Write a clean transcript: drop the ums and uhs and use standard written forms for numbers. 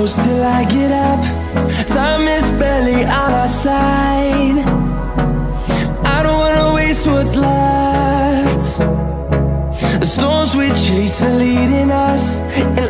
close till I get up. Time is barely on our side. I don't wanna waste what's left. The storms we chase are leading us, and